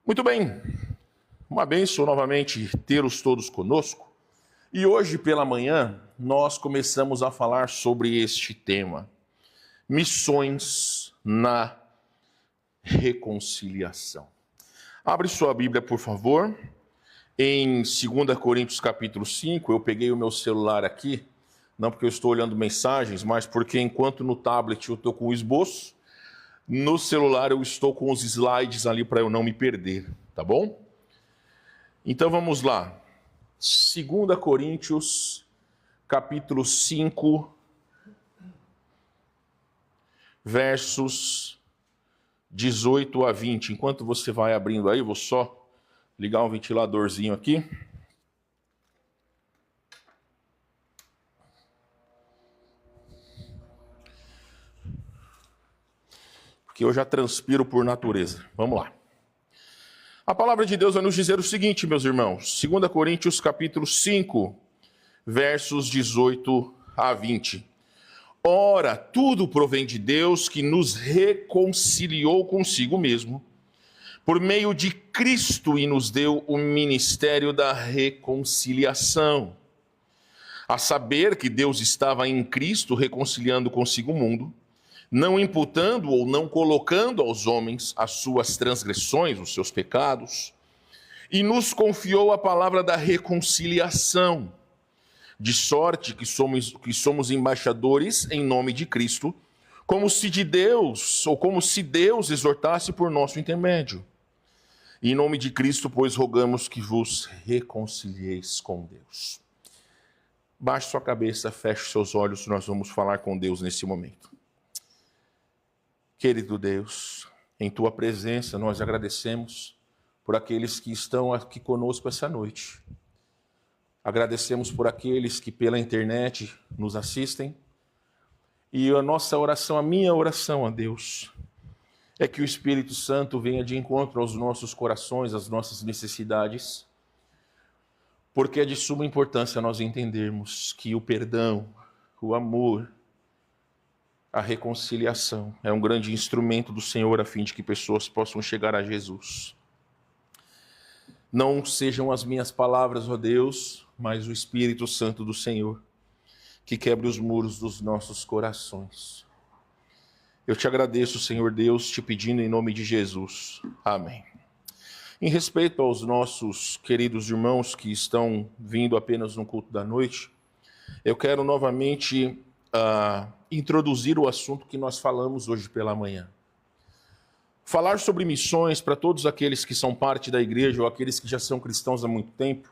Muito bem, uma bênção novamente tê-los todos conosco. E hoje pela manhã nós começamos a falar sobre este tema, missões na reconciliação. Abre sua Bíblia, por favor, em 2 Coríntios capítulo 5, eu peguei o meu celular aqui, não porque eu estou olhando mensagens, mas porque enquanto no tablet eu estou com o esboço, no celular eu estou com os slides ali para eu não me perder, tá bom? Então vamos lá. 2 Coríntios, capítulo 5, versos 18 a 20. Enquanto você vai abrindo aí, vou só ligar um ventiladorzinho aqui. Que eu já transpiro por natureza. Vamos lá. A palavra de Deus vai nos dizer o seguinte, meus irmãos. 2 Coríntios capítulo 5, versos 18 a 20. Ora, tudo provém de Deus que nos reconciliou consigo mesmo, por meio de Cristo e nos deu o ministério da reconciliação. A saber que Deus estava em Cristo reconciliando consigo o mundo, não imputando ou não colocando aos homens as suas transgressões, os seus pecados, e nos confiou a palavra da reconciliação, de sorte que somos embaixadores em nome de Cristo, como se de Deus, ou como se Deus exortasse por nosso intermédio. E em nome de Cristo, pois, rogamos que vos reconcilieis com Deus. Baixe sua cabeça, feche seus olhos, nós vamos falar com Deus nesse momento. Querido Deus, em Tua presença nós agradecemos por aqueles que estão aqui conosco essa noite. Agradecemos por aqueles que pela internet nos assistem. E a nossa oração, a minha oração a Deus, é que o Espírito Santo venha de encontro aos nossos corações, às nossas necessidades, porque é de suma importância nós entendermos que o perdão, o amor, a reconciliação é um grande instrumento do Senhor a fim de que pessoas possam chegar a Jesus. Não sejam as minhas palavras, ó Deus, mas o Espírito Santo do Senhor, que quebre os muros dos nossos corações. Eu te agradeço, Senhor Deus, te pedindo em nome de Jesus. Amém. Em respeito aos nossos queridos irmãos que estão vindo apenas no culto da noite, eu quero novamente introduzir o assunto que nós falamos hoje pela manhã. Falar sobre missões para todos aqueles que são parte da igreja ou aqueles que já são cristãos há muito tempo,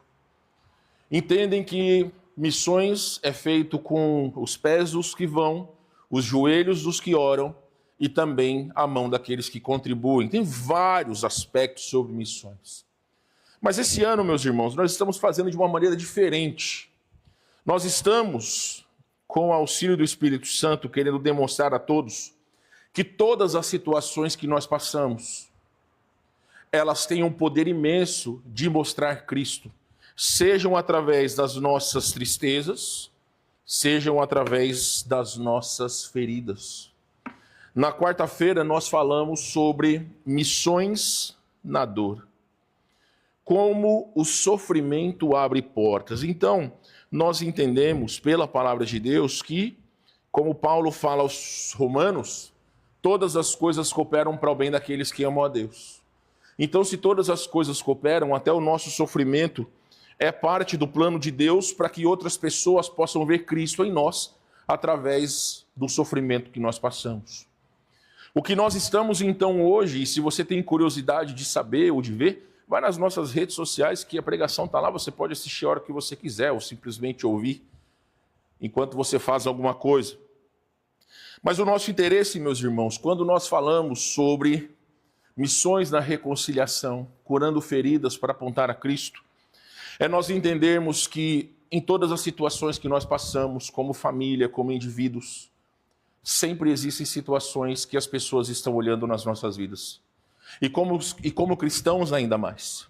entendem que missões é feito com os pés dos que vão, os joelhos dos que oram e também a mão daqueles que contribuem. Tem vários aspectos sobre missões. Mas esse ano, meus irmãos, nós estamos fazendo de uma maneira diferente. Nós estamos, com o auxílio do Espírito Santo, querendo demonstrar a todos que todas as situações que nós passamos, elas têm um poder imenso de mostrar Cristo, sejam através das nossas tristezas, sejam através das nossas feridas. Na quarta-feira nós falamos sobre missões na dor, como o sofrimento abre portas. Então, nós entendemos pela palavra de Deus que, como Paulo fala aos Romanos, todas as coisas cooperam para o bem daqueles que amam a Deus. Então, se todas as coisas cooperam, até o nosso sofrimento é parte do plano de Deus para que outras pessoas possam ver Cristo em nós através do sofrimento que nós passamos. O que nós estamos então hoje, e se você tem curiosidade de saber ou de ver, vai nas nossas redes sociais que a pregação está lá, você pode assistir a hora que você quiser ou simplesmente ouvir enquanto você faz alguma coisa. Mas o nosso interesse, meus irmãos, quando nós falamos sobre missões na reconciliação, curando feridas para apontar a Cristo, é nós entendermos que em todas as situações que nós passamos, como família, como indivíduos, sempre existem situações que as pessoas estão olhando nas nossas vidas. E como cristãos ainda mais.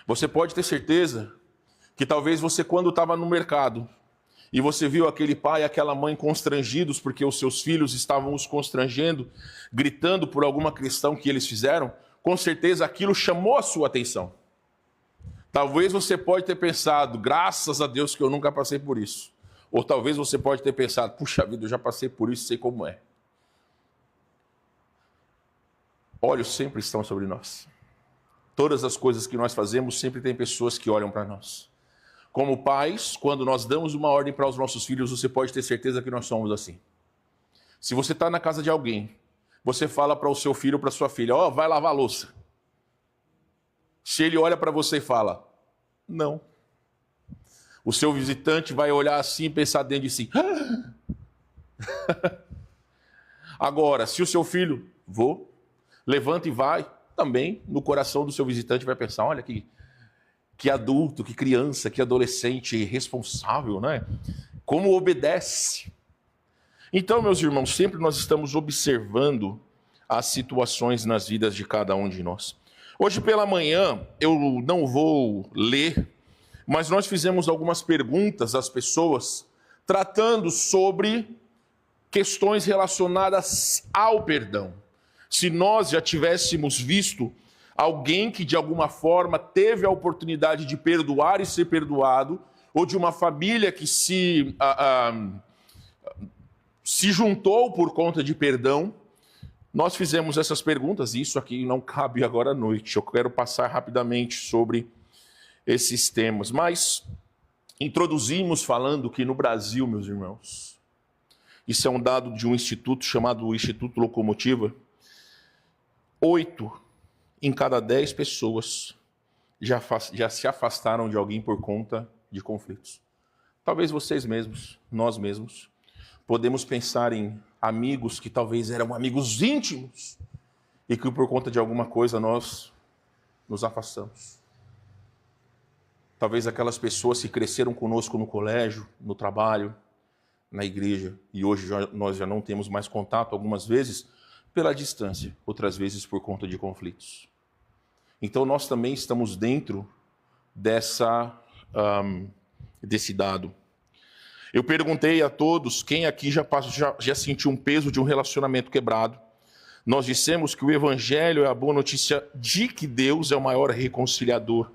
Você pode ter certeza que talvez você, quando estava no mercado, e você viu aquele pai e aquela mãe constrangidos porque os seus filhos estavam os constrangendo, gritando por alguma questão que eles fizeram, com certeza aquilo chamou a sua atenção. Talvez você pode ter pensado, graças a Deus que eu nunca passei por isso. Ou talvez você pode ter pensado, puxa vida, eu já passei por isso, sei como é. Olhos sempre estão sobre nós. Todas as coisas que nós fazemos, sempre tem pessoas que olham para nós. Como pais, quando nós damos uma ordem para os nossos filhos, você pode ter certeza que nós somos assim. Se você está na casa de alguém, você fala para o seu filho ou para a sua filha, ó, vai lavar a louça. Se ele olha para você e fala, não. O seu visitante vai olhar assim e pensar dentro de si. Agora, se o seu filho, levanta e vai, também no coração do seu visitante vai pensar, olha que adulto, que criança, que adolescente responsável, né? Como obedece. Então, meus irmãos, sempre nós estamos observando as situações nas vidas de cada um de nós. Hoje pela manhã, eu não vou ler, mas nós fizemos algumas perguntas às pessoas, tratando sobre questões relacionadas ao perdão. Se nós já tivéssemos visto alguém que de alguma forma teve a oportunidade de perdoar e ser perdoado, ou de uma família que se juntou por conta de perdão, nós fizemos essas perguntas, e isso aqui não cabe agora à noite. Eu quero passar rapidamente sobre esses temas, mas introduzimos falando que no Brasil, meus irmãos, isso é um dado de um instituto chamado Instituto Locomotiva, 8 em cada 10 pessoas já se afastaram de alguém por conta de conflitos. Talvez vocês mesmos, nós mesmos, podemos pensar em amigos que talvez eram amigos íntimos e que por conta de alguma coisa nós nos afastamos. Talvez aquelas pessoas que cresceram conosco no colégio, no trabalho, na igreja, e hoje nós já não temos mais contato algumas vezes pela distância, outras vezes por conta de conflitos. Então nós também estamos dentro desse dado. Eu perguntei a todos quem aqui já sentiu um peso de um relacionamento quebrado. Nós dissemos que o Evangelho é a boa notícia de que Deus é o maior reconciliador.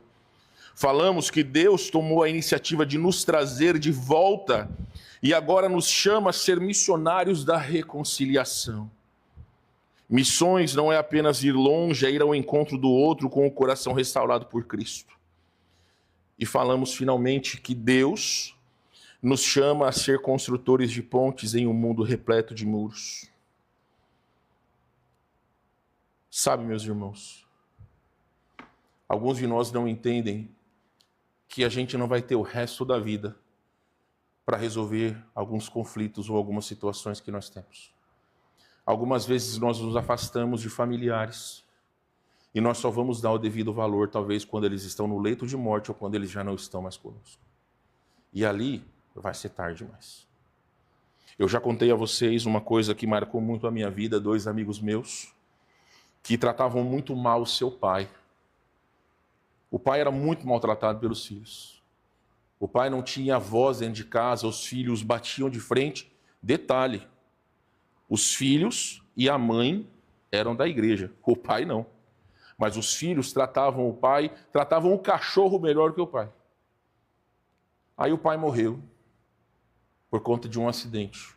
Falamos que Deus tomou a iniciativa de nos trazer de volta e agora nos chama a ser missionários da reconciliação. Missões não é apenas ir longe, é ir ao encontro do outro com o coração restaurado por Cristo. E falamos finalmente que Deus nos chama a ser construtores de pontes em um mundo repleto de muros. Sabe, meus irmãos, alguns de nós não entendem que a gente não vai ter o resto da vida para resolver alguns conflitos ou algumas situações que nós temos. Algumas vezes nós nos afastamos de familiares e nós só vamos dar o devido valor, talvez, quando eles estão no leito de morte ou quando eles já não estão mais conosco. E ali vai ser tarde demais. Eu já contei a vocês uma coisa que marcou muito a minha vida, 2 amigos meus que tratavam muito mal o seu pai. O pai era muito maltratado pelos filhos. O pai não tinha voz dentro de casa, os filhos batiam de frente. Detalhe, os filhos e a mãe eram da igreja, o pai não. Mas os filhos tratavam o cachorro melhor que o pai. Aí o pai morreu por conta de um acidente.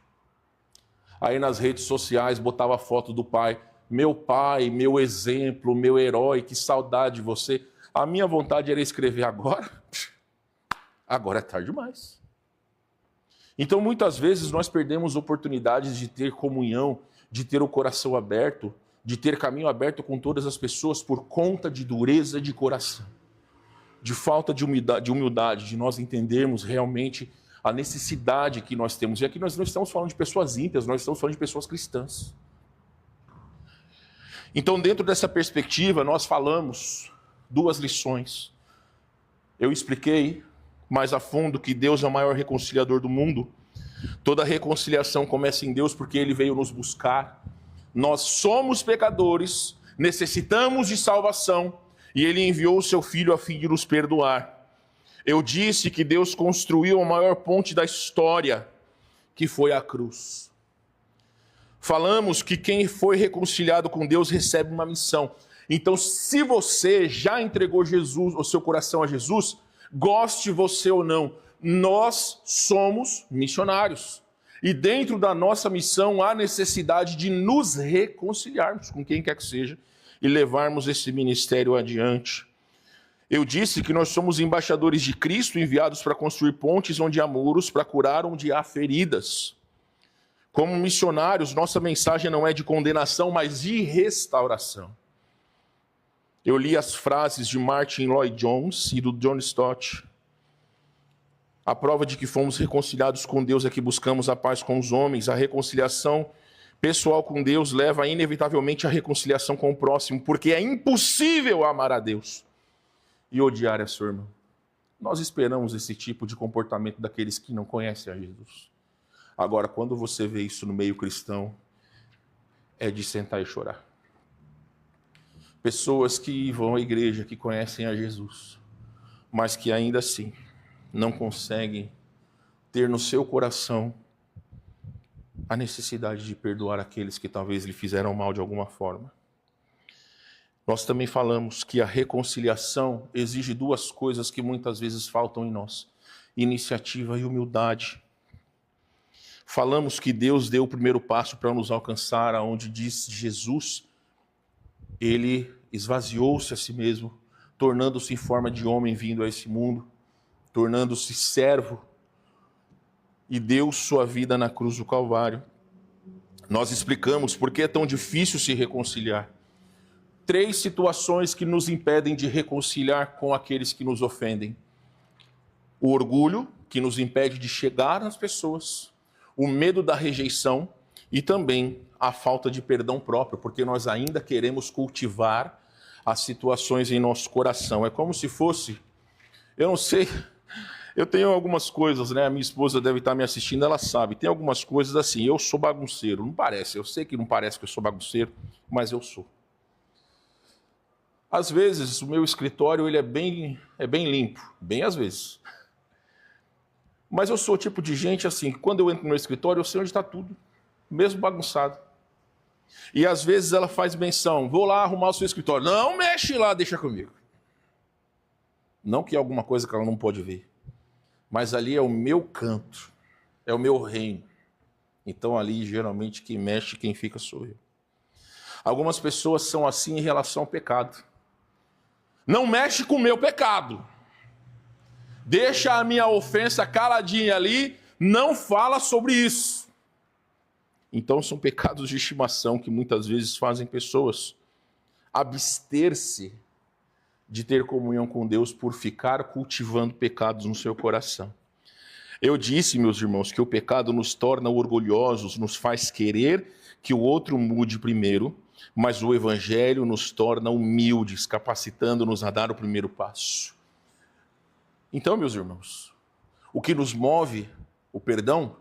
Aí nas redes sociais botava a foto do pai. Meu pai, meu exemplo, meu herói, que saudade de você. A minha vontade era escrever agora é tarde demais. Então, muitas vezes, nós perdemos oportunidades de ter comunhão, de ter o coração aberto, de ter caminho aberto com todas as pessoas por conta de dureza de coração, de falta de humildade, de nós entendermos realmente a necessidade que nós temos. E aqui nós não estamos falando de pessoas íntimas, nós estamos falando de pessoas cristãs. Então, dentro dessa perspectiva, nós falamos 2 lições. Eu expliquei mais a fundo que Deus é o maior reconciliador do mundo. Toda reconciliação começa em Deus porque Ele veio nos buscar. Nós somos pecadores, necessitamos de salvação e Ele enviou o seu Filho a fim de nos perdoar. Eu disse que Deus construiu a maior ponte da história, que foi a cruz. Falamos que quem foi reconciliado com Deus recebe uma missão. Então, se você já entregou Jesus, o seu coração a Jesus, goste você ou não, nós somos missionários. E dentro da nossa missão há necessidade de nos reconciliarmos com quem quer que seja e levarmos esse ministério adiante. Eu disse que nós somos embaixadores de Cristo, enviados para construir pontes onde há muros, para curar onde há feridas. Como missionários, nossa mensagem não é de condenação, mas de restauração. Eu li as frases de Martin Lloyd-Jones e do John Stott. A prova de que fomos reconciliados com Deus é que buscamos a paz com os homens. A reconciliação pessoal com Deus leva inevitavelmente à reconciliação com o próximo, porque é impossível amar a Deus e odiar a sua irmã. Nós esperamos esse tipo de comportamento daqueles que não conhecem a Jesus. Agora, quando você vê isso no meio cristão, é de sentar e chorar. Pessoas que vão à igreja, que conhecem a Jesus, mas que ainda assim não conseguem ter no seu coração a necessidade de perdoar aqueles que talvez lhe fizeram mal de alguma forma. Nós também falamos que a reconciliação exige duas coisas que muitas vezes faltam em nós: iniciativa e humildade. Falamos que Deus deu o primeiro passo para nos alcançar, aonde diz Jesus, ele esvaziou-se a si mesmo, tornando-se em forma de homem vindo a esse mundo, tornando-se servo, e deu sua vida na cruz do Calvário. Nós explicamos por que é tão difícil se reconciliar. 3 situações que nos impedem de reconciliar com aqueles que nos ofendem: o orgulho, que nos impede de chegar às pessoas; o medo da rejeição e também a falta de perdão próprio, porque nós ainda queremos cultivar as situações em nosso coração. É como se fosse, eu não sei, eu tenho algumas coisas, né? A minha esposa deve estar me assistindo, ela sabe, tem algumas coisas assim, eu sou bagunceiro, não parece, eu sei que não parece que eu sou bagunceiro, mas eu sou. Às vezes, o meu escritório ele é bem limpo, bem às vezes. Mas eu sou o tipo de gente assim, que quando eu entro no meu escritório, eu sei onde está tudo, mesmo bagunçado. E às vezes ela faz menção, vou lá arrumar o seu escritório. Não mexe lá, deixa comigo. Não que é alguma coisa que ela não pode ver, mas ali é o meu canto, é o meu reino. Então ali, geralmente, quem mexe, quem fica sou eu. Algumas pessoas são assim em relação ao pecado. Não mexe com o meu pecado. Deixa a minha ofensa caladinha ali, não fala sobre isso. Então são pecados de estimação que muitas vezes fazem pessoas abster-se de ter comunhão com Deus por ficar cultivando pecados no seu coração. Eu disse, meus irmãos, que o pecado nos torna orgulhosos, nos faz querer que o outro mude primeiro, mas o Evangelho nos torna humildes, capacitando-nos a dar o primeiro passo. Então, meus irmãos, o que nos move o perdão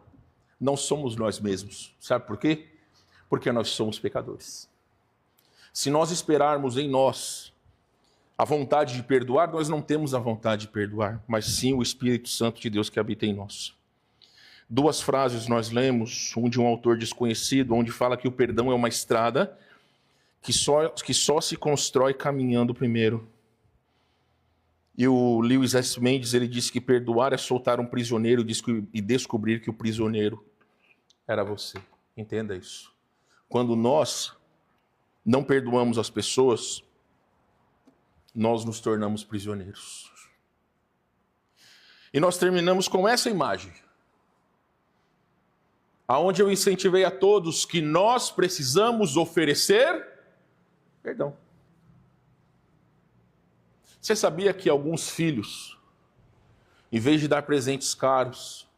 não somos nós mesmos. Sabe por quê? Porque nós somos pecadores. Se nós esperarmos em nós a vontade de perdoar, nós não temos a vontade de perdoar, mas sim o Espírito Santo de Deus que habita em nós. 2 frases nós lemos, um de um autor desconhecido, onde fala que o perdão é uma estrada que só se constrói caminhando primeiro. E o Lewis S. Mendes, ele disse que perdoar é soltar um prisioneiro e descobrir que o prisioneiro era você. Entenda isso. Quando nós não perdoamos as pessoas, nós nos tornamos prisioneiros. E nós terminamos com essa imagem, aonde eu incentivei a todos que nós precisamos oferecer perdão. Você sabia que alguns filhos, em vez de dar presentes caros,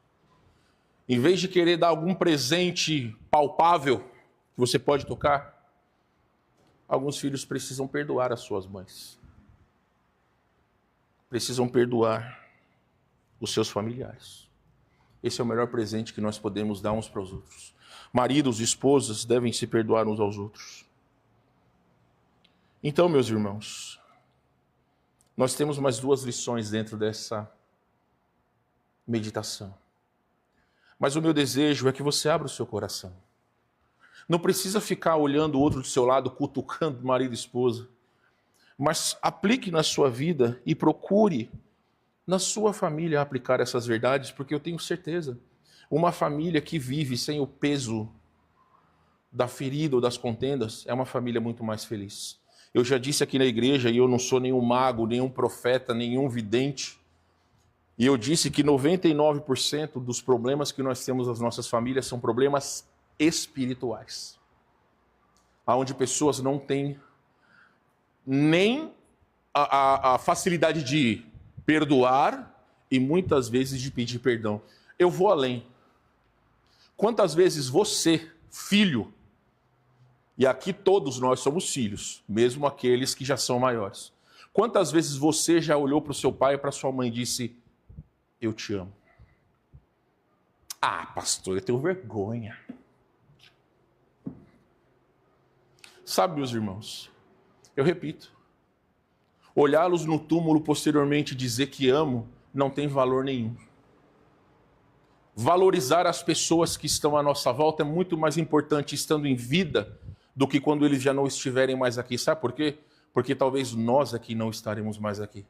em vez de querer dar algum presente palpável que você pode tocar, alguns filhos precisam perdoar as suas mães. Precisam perdoar os seus familiares. Esse é o melhor presente que nós podemos dar uns para os outros. Maridos e esposas devem se perdoar uns aos outros. Então, meus irmãos, nós temos mais 2 lições dentro dessa meditação. Mas o meu desejo é que você abra o seu coração. Não precisa ficar olhando o outro do seu lado, cutucando marido e esposa. Mas aplique na sua vida e procure na sua família aplicar essas verdades, porque eu tenho certeza, uma família que vive sem o peso da ferida ou das contendas é uma família muito mais feliz. Eu já disse aqui na igreja, e eu não sou nenhum mago, nenhum profeta, nenhum vidente, e eu disse que 99% dos problemas que nós temos nas nossas famílias são problemas espirituais, onde pessoas não têm nem a facilidade de perdoar e muitas vezes de pedir perdão. Eu vou além. Quantas vezes você, filho, e aqui todos nós somos filhos, mesmo aqueles que já são maiores, quantas vezes você já olhou para o seu pai e para sua mãe e disse: eu te amo? Ah, pastor, eu tenho vergonha. Sabe, meus irmãos, eu repito, olhá-los no túmulo posteriormente e dizer que amo não tem valor nenhum. Valorizar as pessoas que estão à nossa volta é muito mais importante estando em vida do que quando eles já não estiverem mais aqui. Sabe por quê? Porque talvez nós aqui não estaremos mais aqui.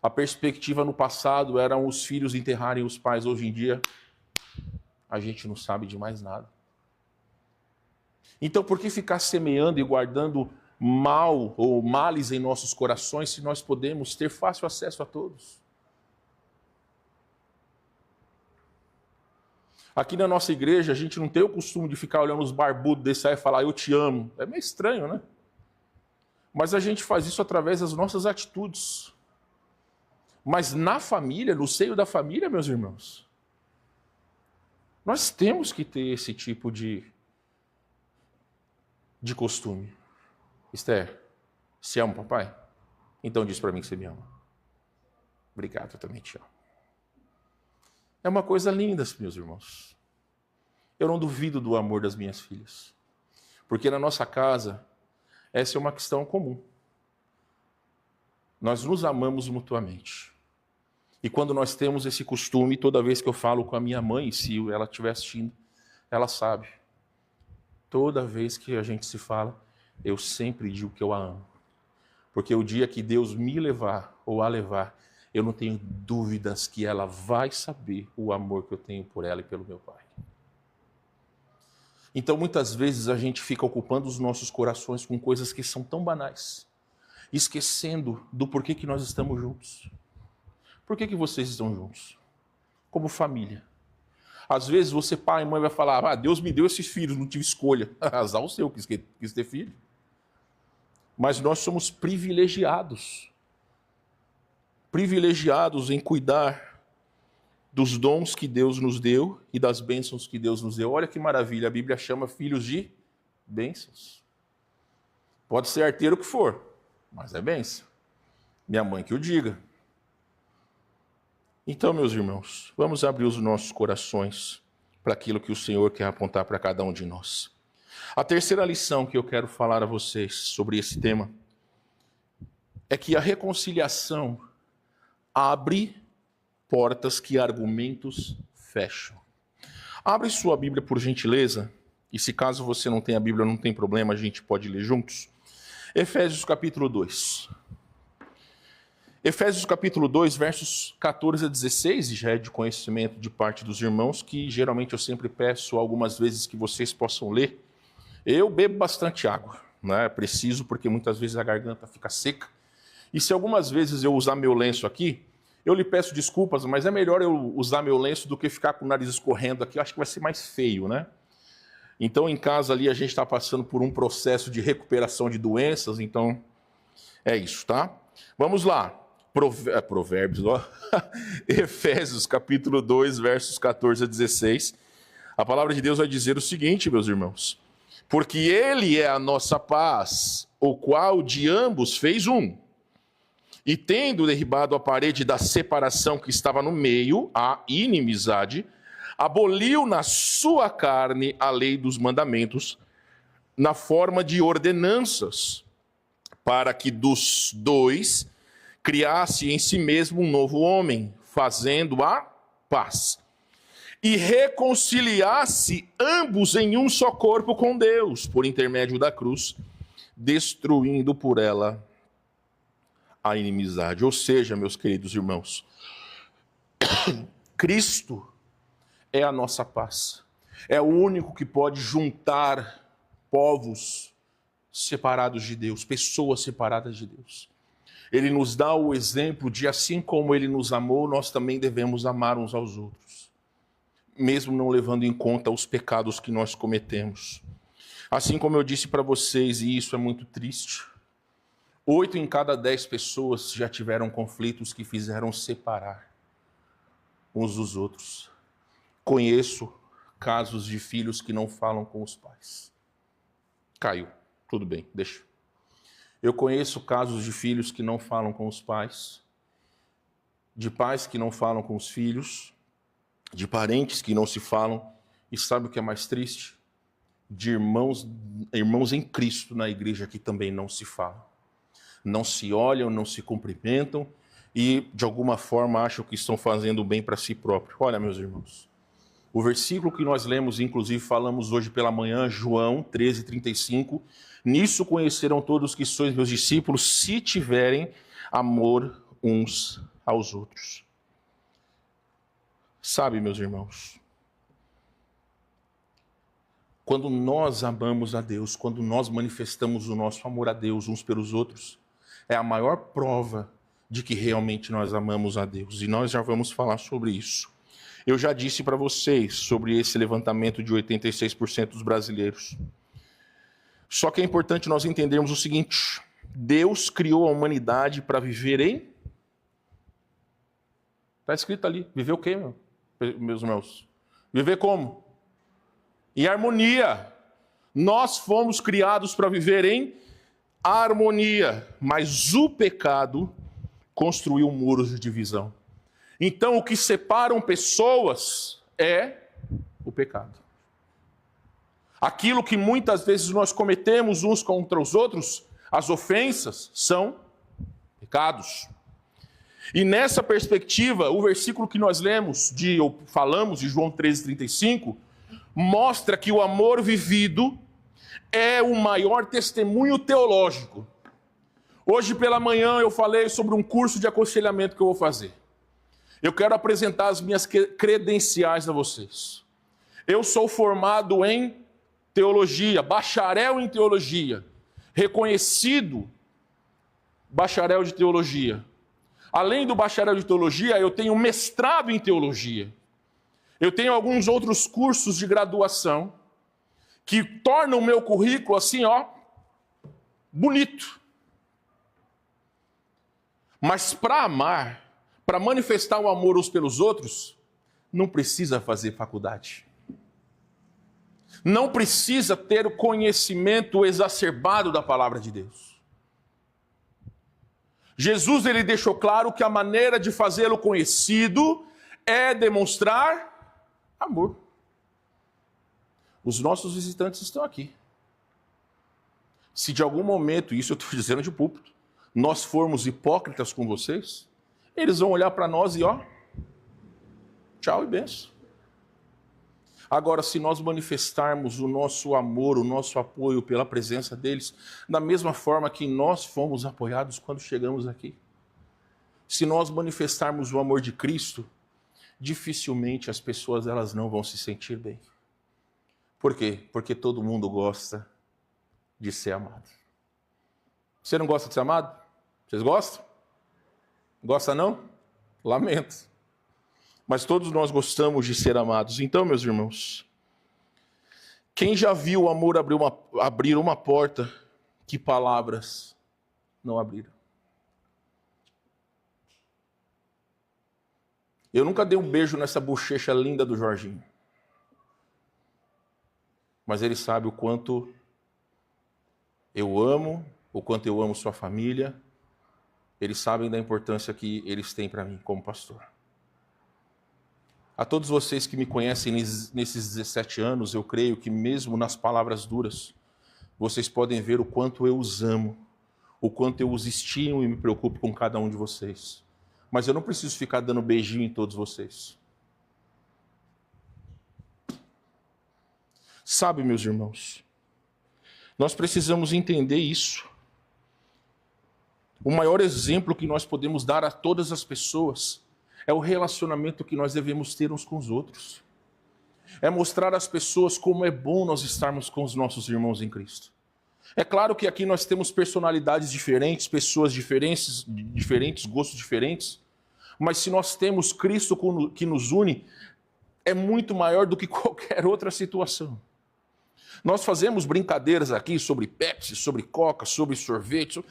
A perspectiva no passado eram os filhos enterrarem os pais. Hoje em dia, a gente não sabe de mais nada. Então, por que ficar semeando e guardando mal ou males em nossos corações se nós podemos ter fácil acesso a todos? Aqui na nossa igreja, a gente não tem o costume de ficar olhando os barbudos desse aí e falar: eu te amo. É meio estranho, né? Mas a gente faz isso através das nossas atitudes. Mas na família, no seio da família, meus irmãos, nós temos que ter esse tipo de costume. Esther, você ama o papai? Então diz para mim que você me ama. Obrigado, eu também te amo. É uma coisa linda, meus irmãos. Eu não duvido do amor das minhas filhas. Porque na nossa casa, essa é uma questão comum. Nós nos amamos mutuamente. E quando nós temos esse costume, toda vez que eu falo com a minha mãe, se ela estiver assistindo, ela sabe. Toda vez que a gente se fala, eu sempre digo que eu a amo. Porque o dia que Deus me levar ou a levar, eu não tenho dúvidas que ela vai saber o amor que eu tenho por ela e pelo meu pai. Então, muitas vezes a gente fica ocupando os nossos corações com coisas que são tão banais, esquecendo do porquê que nós estamos juntos. Por que vocês estão juntos? Como família. Às vezes você, pai e mãe, vai falar: ah, Deus me deu esses filhos, não tive escolha. Azar o seu, quis ter filho. Mas nós somos privilegiados. Privilegiados em cuidar dos dons que Deus nos deu e das bênçãos que Deus nos deu. Olha que maravilha, a Bíblia chama filhos de bênçãos. Pode ser arteiro que for, mas é bênção. Minha mãe que o diga. Então, meus irmãos, vamos abrir os nossos corações para aquilo que o Senhor quer apontar para cada um de nós. A terceira lição que eu quero falar a vocês sobre esse tema é que a reconciliação abre portas que argumentos fecham. Abre sua Bíblia, por gentileza, e se caso você não tem a Bíblia, não tem problema, a gente pode ler juntos. Efésios capítulo 2. Efésios capítulo 2, versos 14 a 16, e já é de conhecimento de parte dos irmãos, que geralmente eu sempre peço algumas vezes que vocês possam ler. Eu bebo bastante água, né? Preciso, porque muitas vezes a garganta fica seca. E se algumas vezes eu usar meu lenço aqui, eu lhe peço desculpas, mas é melhor eu usar meu lenço do que ficar com o nariz escorrendo aqui. Eu acho que vai ser mais feio, né? Então, em casa ali, a gente está passando por um processo de recuperação de doenças, então é isso, tá? Vamos lá. Provérbios, ó. Efésios, capítulo 2, versos 14 a 16. A palavra de Deus vai dizer o seguinte, meus irmãos: porque Ele é a nossa paz, o qual de ambos fez um, e tendo derribado a parede da separação que estava no meio, a inimizade, aboliu na sua carne a lei dos mandamentos, na forma de ordenanças, para que dos dois criasse em si mesmo um novo homem, fazendo a paz, e reconciliasse ambos em um só corpo com Deus, por intermédio da cruz, destruindo por ela a inimizade. Ou seja, meus queridos irmãos, Cristo é a nossa paz. É o único que pode juntar povos separados de Deus, pessoas separadas de Deus. Ele nos dá o exemplo de, assim como Ele nos amou, nós também devemos amar uns aos outros, mesmo não levando em conta os pecados que nós cometemos. Assim como eu disse para vocês, e isso é muito triste, 8 em cada 10 pessoas já tiveram conflitos que fizeram separar uns dos outros. Conheço casos de filhos que não falam com os pais. Caiu, tudo bem, deixa. Eu conheço casos de filhos que não falam com os pais, de pais que não falam com os filhos, de parentes que não se falam, e sabe o que é mais triste? De irmãos em Cristo na igreja que também não se falam. Não se olham, não se cumprimentam e, de alguma forma, acham que estão fazendo bem para si próprios. Olha, meus irmãos, o versículo que nós lemos, inclusive falamos hoje pela manhã, João 13:35, nisso conhecerão todos que sois meus discípulos, se tiverem amor uns aos outros. Sabe, meus irmãos, quando nós amamos a Deus, quando nós manifestamos o nosso amor a Deus uns pelos outros, é a maior prova de que realmente nós amamos a Deus. E nós já vamos falar sobre isso. Eu já disse para vocês sobre esse levantamento de 86% dos brasileiros. Só que é importante nós entendermos o seguinte: Deus criou a humanidade para viver em... Está escrito ali. Viver o quê, meus irmãos? Viver como? Em harmonia. Nós fomos criados para viver em harmonia, mas o pecado construiu muros de divisão. Então, o que separam pessoas é o pecado. Aquilo que muitas vezes nós cometemos uns contra os outros, as ofensas, são pecados. E nessa perspectiva, o versículo que nós falamos de João 13:35, mostra que o amor vivido é o maior testemunho teológico. Hoje pela manhã eu falei sobre um curso de aconselhamento que eu vou fazer. Eu quero apresentar as minhas credenciais a vocês. Eu sou formado em teologia, bacharel em teologia, reconhecido bacharel de teologia. Além do bacharel de teologia, eu tenho mestrado em teologia. Eu tenho alguns outros cursos de graduação que tornam o meu currículo assim, bonito. Mas para amar, para manifestar o amor uns pelos outros, não precisa fazer faculdade. Não precisa ter o conhecimento exacerbado da palavra de Deus. Jesus, ele deixou claro que a maneira de fazê-lo conhecido é demonstrar amor. Os nossos visitantes estão aqui. Se de algum momento, isso eu estou dizendo de púlpito, nós formos hipócritas com vocês, eles vão olhar para nós e tchau e benção. Agora, se nós manifestarmos o nosso amor, o nosso apoio pela presença deles, da mesma forma que nós fomos apoiados quando chegamos aqui, se nós manifestarmos o amor de Cristo, dificilmente as pessoas elas não vão se sentir bem. Por quê? Porque todo mundo gosta de ser amado. Você não gosta de ser amado? Vocês gostam? Gosta não? Lamento. Mas todos nós gostamos de ser amados. Então, meus irmãos, quem já viu o amor abrir uma porta que palavras não abriram? Eu nunca dei um beijo nessa bochecha linda do Jorginho. Mas ele sabe o quanto eu amo, o quanto eu amo sua família. Eles sabem da importância que eles têm para mim como pastor. A todos vocês que me conhecem nesses 17 anos, eu creio que mesmo nas palavras duras, vocês podem ver o quanto eu os amo, o quanto eu os estimo e me preocupo com cada um de vocês. Mas eu não preciso ficar dando beijinho em todos vocês. Sabe, meus irmãos, nós precisamos entender isso. O maior exemplo que nós podemos dar a todas as pessoas é o relacionamento que nós devemos ter uns com os outros. É mostrar às pessoas como é bom nós estarmos com os nossos irmãos em Cristo. É claro que aqui nós temos personalidades diferentes, pessoas diferentes, gostos diferentes, mas se nós temos Cristo que nos une, é muito maior do que qualquer outra situação. Nós fazemos brincadeiras aqui sobre Pepsi, sobre Coca, sobre sorvete,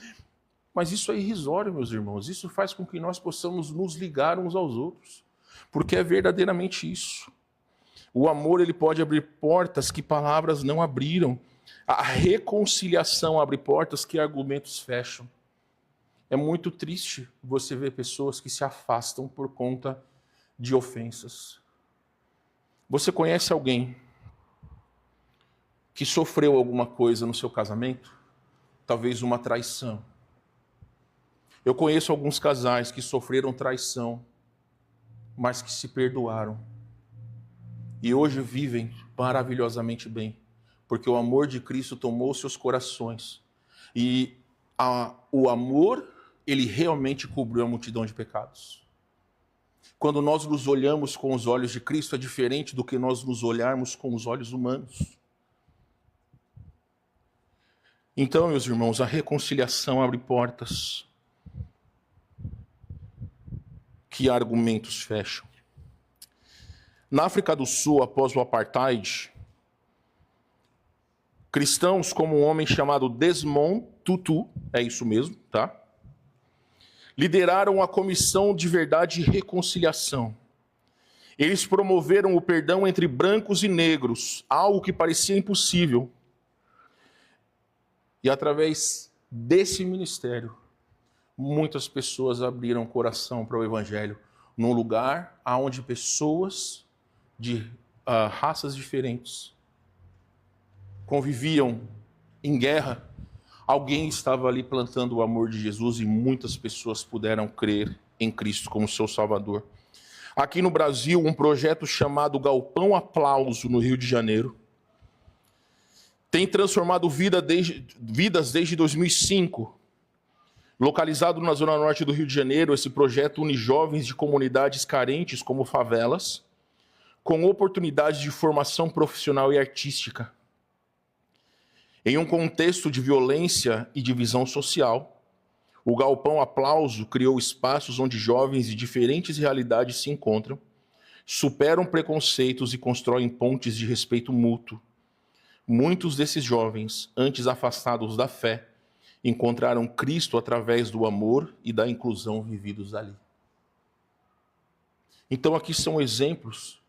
mas isso é irrisório, meus irmãos. Isso faz com que nós possamos nos ligar uns aos outros, porque é verdadeiramente isso. O amor, ele pode abrir portas que palavras não abriram. A reconciliação abre portas que argumentos fecham. É muito triste você ver pessoas que se afastam por conta de ofensas. Você conhece alguém que sofreu alguma coisa no seu casamento? Talvez uma traição. Eu conheço alguns casais que sofreram traição, mas que se perdoaram. E hoje vivem maravilhosamente bem, porque o amor de Cristo tomou seus corações. E o amor, ele realmente cobriu a multidão de pecados. Quando nós nos olhamos com os olhos de Cristo, é diferente do que nós nos olharmos com os olhos humanos. Então, meus irmãos, a reconciliação abre portas que argumentos fecham. Na África do Sul, após o apartheid, cristãos como um homem chamado Desmond Tutu, é isso mesmo, tá? Lideraram a Comissão de Verdade e Reconciliação. Eles promoveram o perdão entre brancos e negros, algo que parecia impossível. E através desse ministério, muitas pessoas abriram o coração para o Evangelho, num lugar onde pessoas de raças diferentes conviviam em guerra. Alguém estava ali plantando o amor de Jesus e muitas pessoas puderam crer em Cristo como seu Salvador. Aqui no Brasil, um projeto chamado Galpão Aplauso, no Rio de Janeiro, tem transformado vidas desde 2005. Localizado na zona norte do Rio de Janeiro, esse projeto une jovens de comunidades carentes, como favelas, com oportunidades de formação profissional e artística. Em um contexto de violência e divisão social, o Galpão Aplauso criou espaços onde jovens de diferentes realidades se encontram, superam preconceitos e constroem pontes de respeito mútuo. Muitos desses jovens, antes afastados da fé, encontraram Cristo através do amor e da inclusão vividos ali. Então aqui são exemplos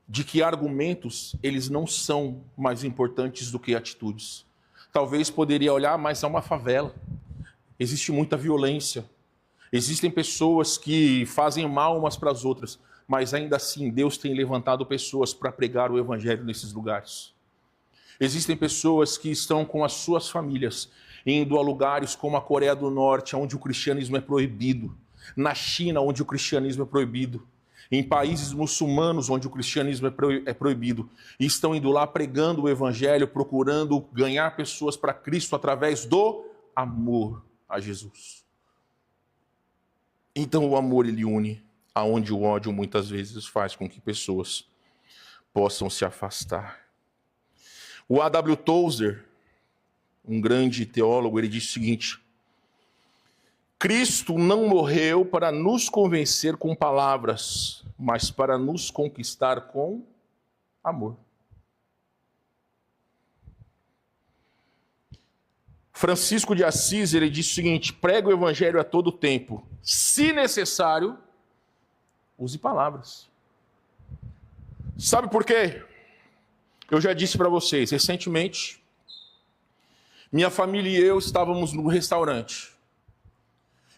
de que argumentos, eles não são mais importantes do que atitudes. Talvez poderia olhar, mas é uma favela. Existe muita violência. Existem pessoas que fazem mal umas para as outras, mas ainda assim Deus tem levantado pessoas para pregar o evangelho nesses lugares. Existem pessoas que estão com as suas famílias, indo a lugares como a Coreia do Norte, onde o cristianismo é proibido, na China, onde o cristianismo é proibido, em países muçulmanos onde o cristianismo é proibido, e estão indo lá pregando o evangelho, procurando ganhar pessoas para Cristo através do amor a Jesus. Então o amor, ele une, aonde o ódio muitas vezes faz com que pessoas possam se afastar. O A.W. Tozer, um grande teólogo, ele diz o seguinte: Cristo não morreu para nos convencer com palavras, mas para nos conquistar com amor. Francisco de Assis, ele diz o seguinte: prega o evangelho a todo tempo. Se necessário, use palavras. Sabe por quê? Eu já disse para vocês, recentemente, minha família e eu estávamos no restaurante.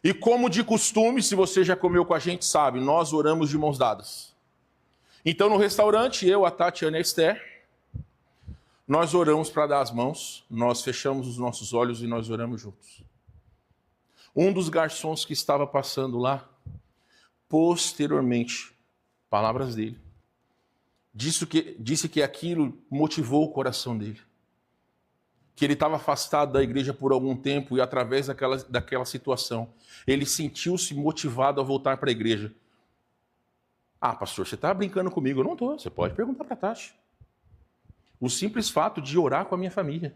E como de costume, se você já comeu com a gente, sabe, nós oramos de mãos dadas. Então, no restaurante, eu, a Tatiana e a Esther, nós oramos para dar as mãos, nós fechamos os nossos olhos e nós oramos juntos. Um dos garçons que estava passando lá, posteriormente, palavras dele, disse que aquilo motivou o coração dele. que ele estava afastado da igreja por algum tempo e através daquela situação, ele sentiu-se motivado a voltar para a igreja. Ah, pastor, você está brincando comigo? Eu não estou, você pode perguntar para a Tati. O simples fato de orar com a minha família.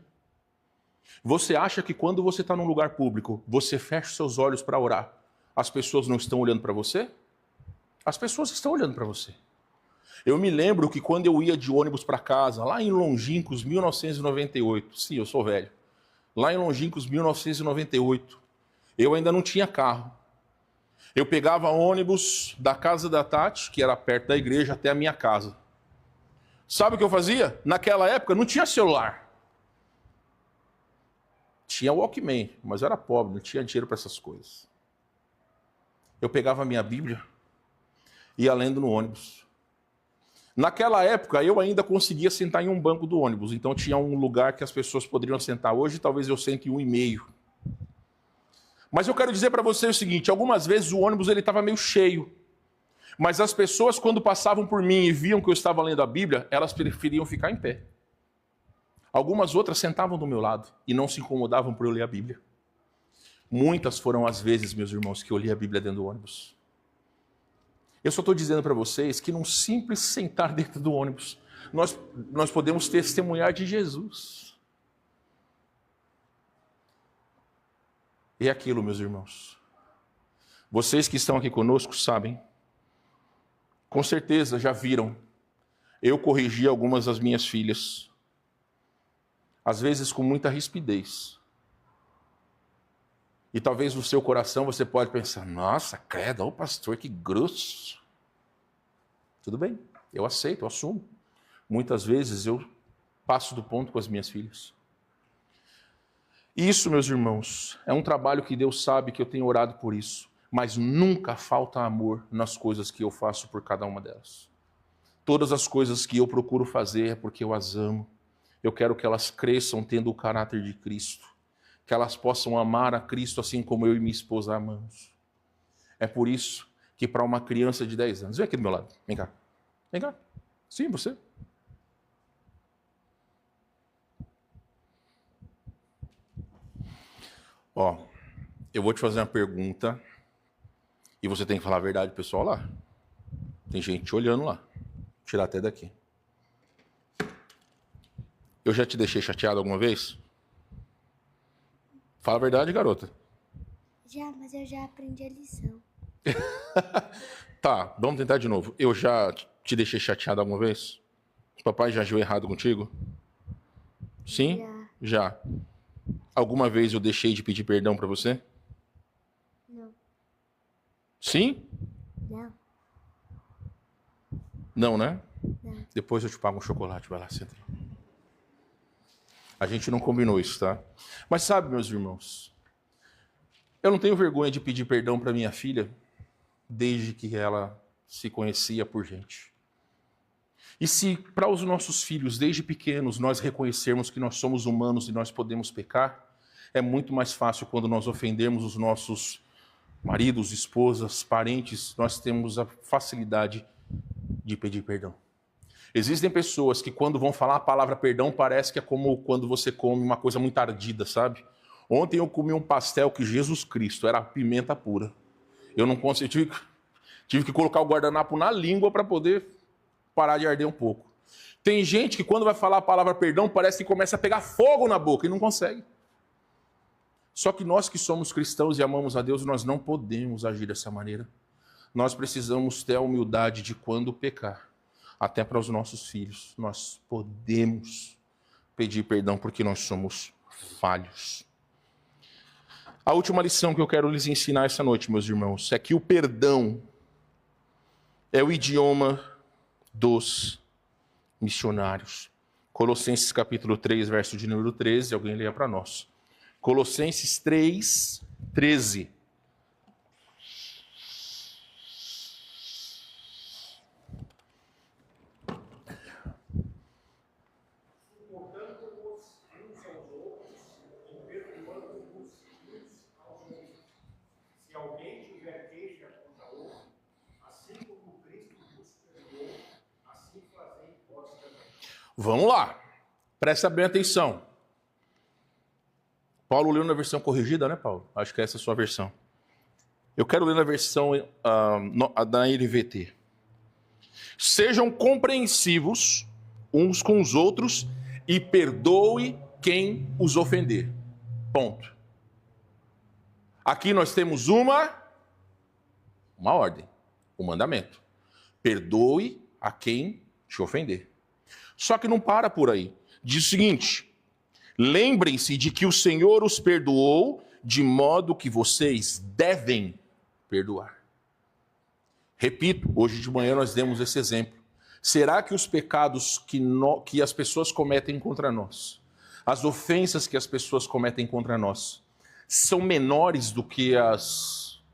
Você acha que quando você está num lugar público, você fecha seus olhos para orar, as pessoas não estão olhando para você? As pessoas estão olhando para você. Eu me lembro que quando eu ia de ônibus para casa, lá em Longínquos, 1998, sim, eu sou velho, lá em Longínquos, 1998, eu ainda não tinha carro. Eu pegava ônibus da casa da Tati, que era perto da igreja, até a minha casa. Sabe o que eu fazia? Naquela época não tinha celular. Tinha Walkman, mas eu era pobre, não tinha dinheiro para essas coisas. Eu pegava a minha Bíblia e ia lendo no ônibus. Naquela época, eu ainda conseguia sentar em um banco do ônibus, então tinha um lugar que as pessoas poderiam sentar. Hoje, talvez eu sente em 1,5. Mas eu quero dizer para você o seguinte, algumas vezes o ônibus estava meio cheio, mas as pessoas, quando passavam por mim e viam que eu estava lendo a Bíblia, elas preferiam ficar em pé. Algumas outras sentavam do meu lado e não se incomodavam por eu ler a Bíblia. Muitas foram as vezes, meus irmãos, que eu li a Bíblia dentro do ônibus. Eu só estou dizendo para vocês que num simples sentar dentro do ônibus, nós podemos testemunhar de Jesus. E é aquilo, meus irmãos. Vocês que estão aqui conosco sabem, com certeza já viram, eu corrigi algumas das minhas filhas, às vezes com muita rispidez. E talvez no seu coração você pode pensar, nossa, credo, o pastor, que grosso. Tudo bem, eu aceito, eu assumo. Muitas vezes eu passo do ponto com as minhas filhas. Isso, meus irmãos, é um trabalho que Deus sabe que eu tenho orado por isso. Mas nunca falta amor nas coisas que eu faço por cada uma delas. Todas as coisas que eu procuro fazer é porque eu as amo. Eu quero que elas cresçam tendo o caráter de Cristo. Que elas possam amar a Cristo assim como eu e minha esposa amamos. É por isso que para uma criança de 10 anos... Vem aqui do meu lado, vem cá. Vem cá. Sim, você. Ó, eu vou te fazer uma pergunta e você tem que falar a verdade, pessoal, lá. Tem gente olhando lá. Vou tirar até daqui. Eu já te deixei chateado alguma vez? Fala a verdade, garota. Já, mas eu já aprendi a lição. Tá, vamos tentar de novo. Eu já te deixei chateado alguma vez? Papai já agiu errado contigo? Sim? Já. Alguma vez eu deixei de pedir perdão pra você? Não. Sim? Não. Não, né? Não. Depois eu te pago um chocolate, vai lá, senta. A gente não combinou isso, tá? Mas sabe, meus irmãos, eu não tenho vergonha de pedir perdão para minha filha desde que ela se conhecia por gente. E se para os nossos filhos, desde pequenos, nós reconhecermos que nós somos humanos e nós podemos pecar, é muito mais fácil quando nós ofendemos os nossos maridos, esposas, parentes, nós temos a facilidade de pedir perdão. Existem pessoas que quando vão falar a palavra perdão, parece que é como quando você come uma coisa muito ardida, sabe? Ontem eu comi um pastel que Jesus Cristo, era pimenta pura. Eu não consegui, tive que colocar o guardanapo na língua para poder parar de arder um pouco. Tem gente que quando vai falar a palavra perdão, parece que começa a pegar fogo na boca e não consegue. Só que nós que somos cristãos e amamos a Deus, nós não podemos agir dessa maneira. Nós precisamos ter a humildade de quando pecar. Até para os nossos filhos, nós podemos pedir perdão porque nós somos falhos. A última lição que eu quero lhes ensinar essa noite, meus irmãos, é que o perdão é o idioma dos missionários. Colossenses capítulo 3, verso de número 13, alguém leia para nós. Colossenses 3, 13. Vamos lá, presta bem atenção. Paulo leu na versão corrigida, né, Paulo? Acho que essa é a sua versão. Eu quero ler na versão da NVT. Sejam compreensivos uns com os outros e perdoe quem os ofender. Ponto. Aqui nós temos uma ordem, um mandamento. Perdoe a quem te ofender. Só que não para por aí. Diz o seguinte: lembrem-se de que o Senhor os perdoou, de modo que vocês devem perdoar. Repito, hoje de manhã nós demos esse exemplo. Será que os pecados que as pessoas cometem contra nós, as ofensas que as pessoas cometem contra nós, são menores do que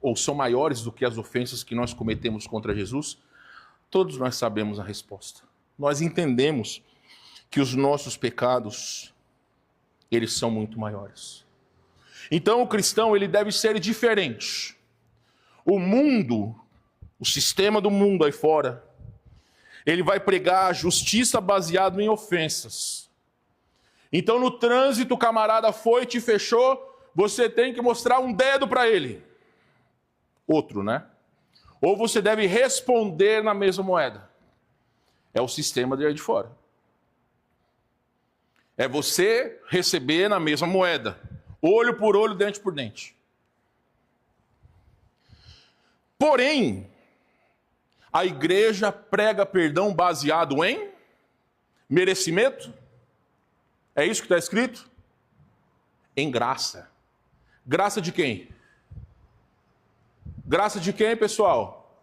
ou são maiores do que as ofensas que nós cometemos contra Jesus? Todos nós sabemos a resposta. Nós entendemos que os nossos pecados, eles são muito maiores. Então o cristão, ele deve ser diferente. O mundo, o sistema do mundo aí fora, ele vai pregar a justiça baseada em ofensas. Então no trânsito o camarada foi e te fechou, você tem que mostrar um dedo para ele. Outro, né? Ou você deve responder na mesma moeda. É o sistema de aí de fora. É você receber na mesma moeda. Olho por olho, dente por dente. Porém, a igreja prega perdão baseado em merecimento? É isso que está escrito? Em graça. Graça de quem? Graça de quem, pessoal?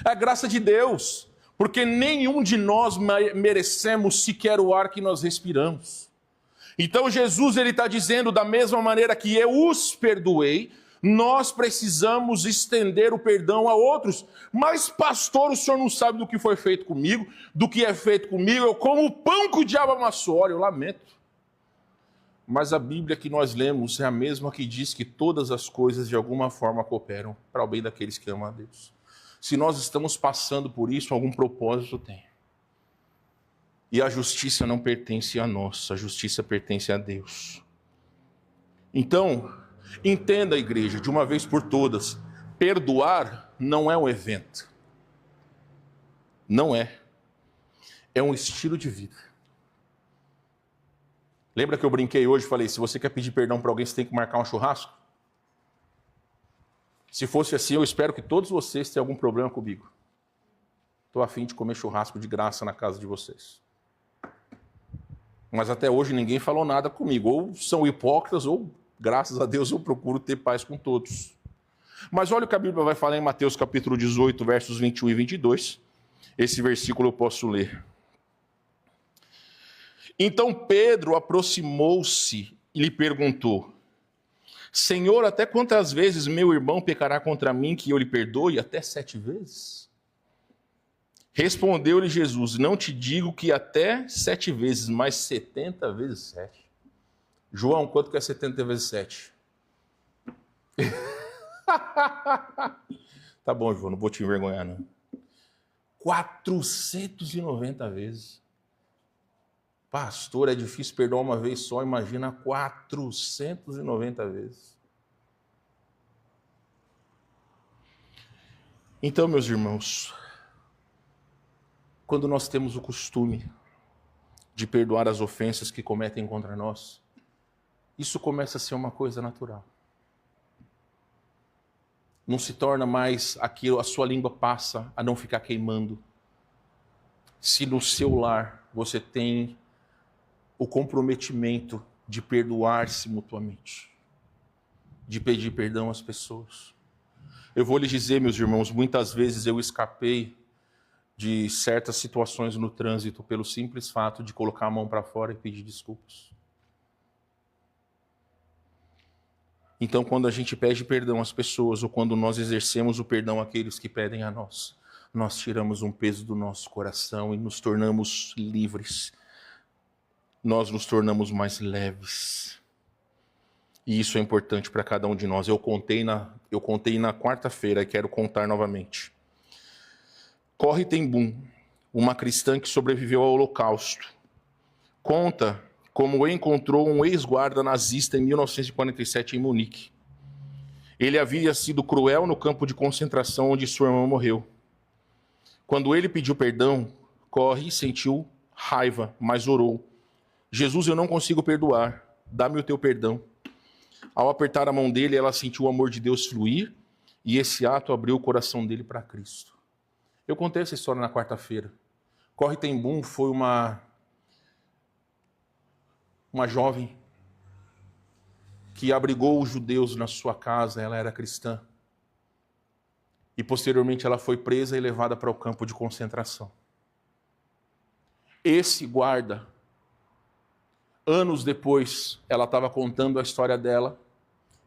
É graça de Deus. Porque nenhum de nós merecemos sequer o ar que nós respiramos. Então Jesus está dizendo, da mesma maneira que eu os perdoei, nós precisamos estender o perdão a outros. Mas pastor, o senhor não sabe do que foi feito comigo, do que é feito comigo, eu como o pão que o diabo amassou. Olha, eu lamento. Mas a Bíblia que nós lemos é a mesma que diz que todas as coisas de alguma forma cooperam para o bem daqueles que amam a Deus. Se nós estamos passando por isso, algum propósito tem. E a justiça não pertence a nós, a justiça pertence a Deus. Então, entenda, igreja, de uma vez por todas, perdoar não é um evento. Não é. É um estilo de vida. Lembra que eu brinquei hoje e falei, se você quer pedir perdão para alguém, você tem que marcar um churrasco? Se fosse assim, eu espero que todos vocês tenham algum problema comigo. Estou a fim de comer churrasco de graça na casa de vocês. Mas até hoje ninguém falou nada comigo. Ou são hipócritas, ou, graças a Deus, eu procuro ter paz com todos. Mas olha o que a Bíblia vai falar em Mateus capítulo 18, versos 21 e 22. Esse versículo eu posso ler. Então Pedro aproximou-se e lhe perguntou: Senhor, até quantas vezes meu irmão pecará contra mim que eu lhe perdoe? Até 7 vezes? Respondeu-lhe Jesus: não te digo que até 7 vezes, mas 70 vezes 7. João, quanto que é 70 vezes 7? Tá bom, João, não vou te envergonhar, não. 490 vezes. Pastor, é difícil perdoar uma vez só, imagina 490 vezes. Então, meus irmãos, quando nós temos o costume de perdoar as ofensas que cometem contra nós, isso começa a ser uma coisa natural. Não se torna mais aquilo, a sua língua passa a não ficar queimando. Se no seu lar você tem o comprometimento de perdoar-se mutuamente, de pedir perdão às pessoas. Eu vou lhes dizer, meus irmãos, muitas vezes eu escapei de certas situações no trânsito pelo simples fato de colocar a mão para fora e pedir desculpas. Então, quando a gente pede perdão às pessoas, ou quando nós exercemos o perdão àqueles que pedem a nós, nós tiramos um peso do nosso coração e nos tornamos livres. Nós nos tornamos mais leves. E isso é importante para cada um de nós. Eu contei na quarta-feira e quero contar novamente. Corrie ten Boom, uma cristã que sobreviveu ao Holocausto, conta como encontrou um ex-guarda nazista em 1947 em Munique. Ele havia sido cruel no campo de concentração onde sua irmã morreu. Quando ele pediu perdão, Corrie sentiu raiva, mas orou. Jesus, eu não consigo perdoar. Dá-me o teu perdão. Ao apertar a mão dele, ela sentiu o amor de Deus fluir e esse ato abriu o coração dele para Cristo. Eu contei essa história na quarta-feira. Corrie ten Boom foi uma jovem que abrigou os judeus na sua casa. Ela era cristã. E posteriormente ela foi presa e levada para o campo de concentração. Esse guarda, anos depois, ela estava contando a história dela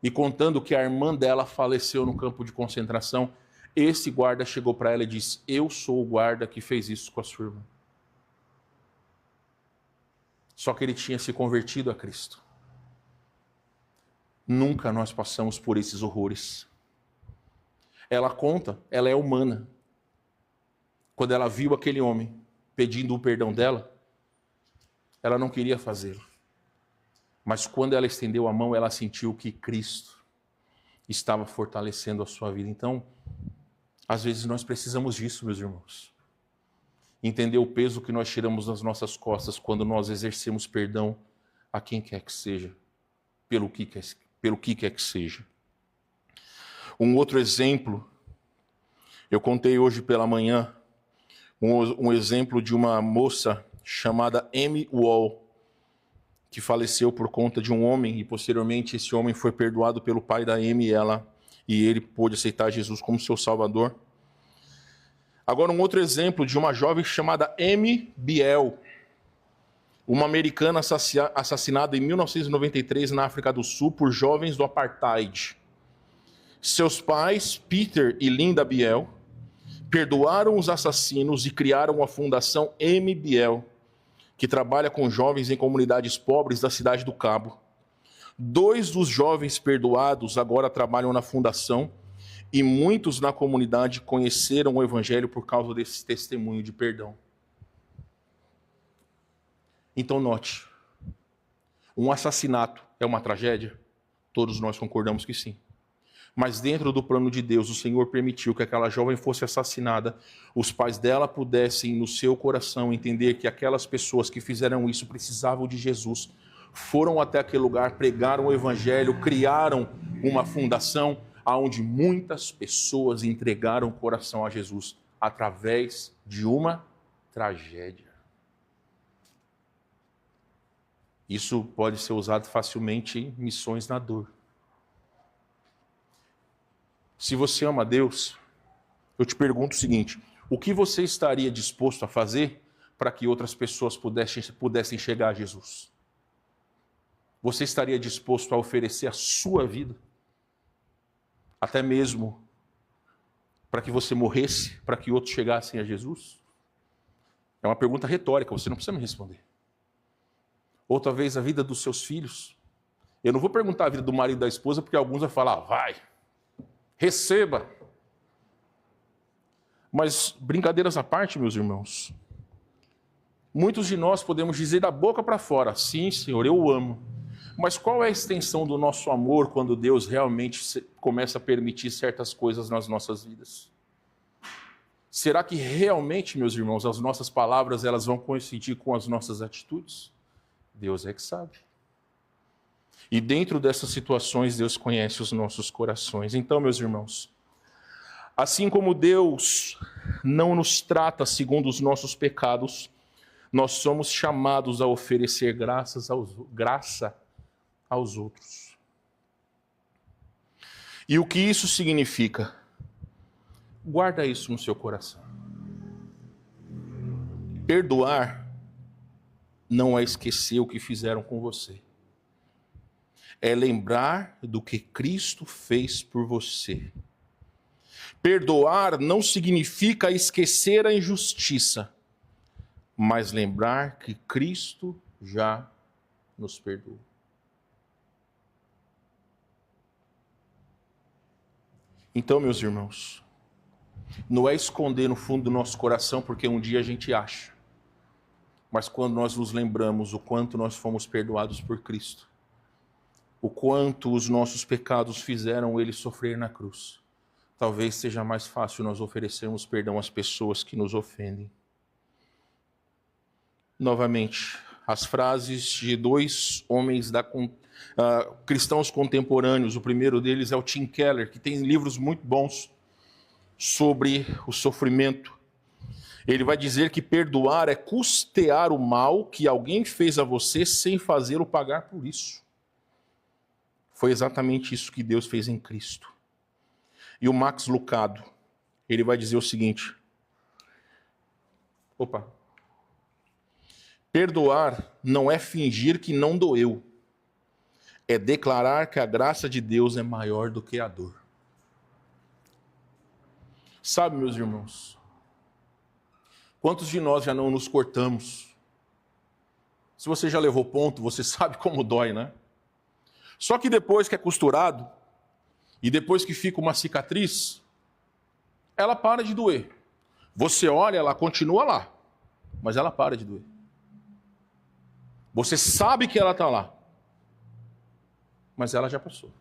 e contando que a irmã dela faleceu no campo de concentração. Esse guarda chegou para ela e disse: eu sou o guarda que fez isso com a sua irmã. Só que ele tinha se convertido a Cristo. Nunca nós passamos por esses horrores. Ela conta, ela é humana. Quando ela viu aquele homem pedindo o perdão dela, ela não queria fazê-lo. Mas quando ela estendeu a mão, ela sentiu que Cristo estava fortalecendo a sua vida. Então, às vezes nós precisamos disso, meus irmãos. Entender o peso que nós tiramos das nossas costas quando nós exercemos perdão a quem quer que seja, pelo que quer que seja. Um outro exemplo, eu contei hoje pela manhã, um exemplo de uma moça chamada Amy Wall, que faleceu por conta de um homem, e posteriormente esse homem foi perdoado pelo pai da Amy e ele pôde aceitar Jesus como seu salvador. Agora um outro exemplo de uma jovem chamada Amy Biel, uma americana assassinada em 1993 na África do Sul por jovens do apartheid. Seus pais, Peter e Linda Biel, perdoaram os assassinos e criaram a Fundação Amy Biel, que trabalha com jovens em comunidades pobres da cidade do Cabo. 2 dos jovens perdoados agora trabalham na fundação e muitos na comunidade conheceram o Evangelho por causa desse testemunho de perdão. Então note, um assassinato é uma tragédia? Todos nós concordamos que sim. Mas dentro do plano de Deus, o Senhor permitiu que aquela jovem fosse assassinada, os pais dela pudessem, no seu coração, entender que aquelas pessoas que fizeram isso precisavam de Jesus, foram até aquele lugar, pregaram o Evangelho, criaram uma fundação onde muitas pessoas entregaram o coração a Jesus através de uma tragédia. Isso pode ser usado facilmente em missões na dor. Se você ama a Deus, eu te pergunto o seguinte: o que você estaria disposto a fazer para que outras pessoas pudessem chegar a Jesus? Você estaria disposto a oferecer a sua vida? Até mesmo para que você morresse, para que outros chegassem a Jesus? É uma pergunta retórica, você não precisa me responder. Ou talvez a vida dos seus filhos. Eu não vou perguntar a vida do marido e da esposa, porque alguns vão falar: vai, receba. Mas, brincadeiras à parte, meus irmãos, muitos de nós podemos dizer da boca para fora: sim, Senhor, eu o amo. Mas qual é a extensão do nosso amor quando Deus realmente começa a permitir certas coisas nas nossas vidas? Será que realmente, meus irmãos, as nossas palavras elas vão coincidir com as nossas atitudes? Deus é que sabe. E dentro dessas situações, Deus conhece os nossos corações. Então, meus irmãos, assim como Deus não nos trata segundo os nossos pecados, nós somos chamados a oferecer graça aos outros. E o que isso significa? Guarda isso no seu coração. Perdoar não é esquecer o que fizeram com você. É lembrar do que Cristo fez por você. Perdoar não significa esquecer a injustiça, mas lembrar que Cristo já nos perdoou. Então, meus irmãos, não é esconder no fundo do nosso coração porque um dia a gente acha. Mas quando nós nos lembramos o quanto nós fomos perdoados por Cristo, o quanto os nossos pecados fizeram Ele sofrer na cruz, talvez seja mais fácil nós oferecermos perdão às pessoas que nos ofendem. Novamente, as frases de dois homens cristãos contemporâneos. O primeiro deles é o Tim Keller, que tem livros muito bons sobre o sofrimento. Ele vai dizer que perdoar é custear o mal que alguém fez a você sem fazê-lo pagar por isso. Foi exatamente isso que Deus fez em Cristo. E o Max Lucado, ele vai dizer o seguinte: perdoar não é fingir que não doeu, é declarar que a graça de Deus é maior do que a dor. Sabe, meus irmãos, quantos de nós já não nos cortamos? Se você já levou ponto, você sabe como dói, né? Só que depois que é costurado, e depois que fica uma cicatriz, ela para de doer. Você olha, ela continua lá, mas ela para de doer. Você sabe que ela está lá, mas ela já passou.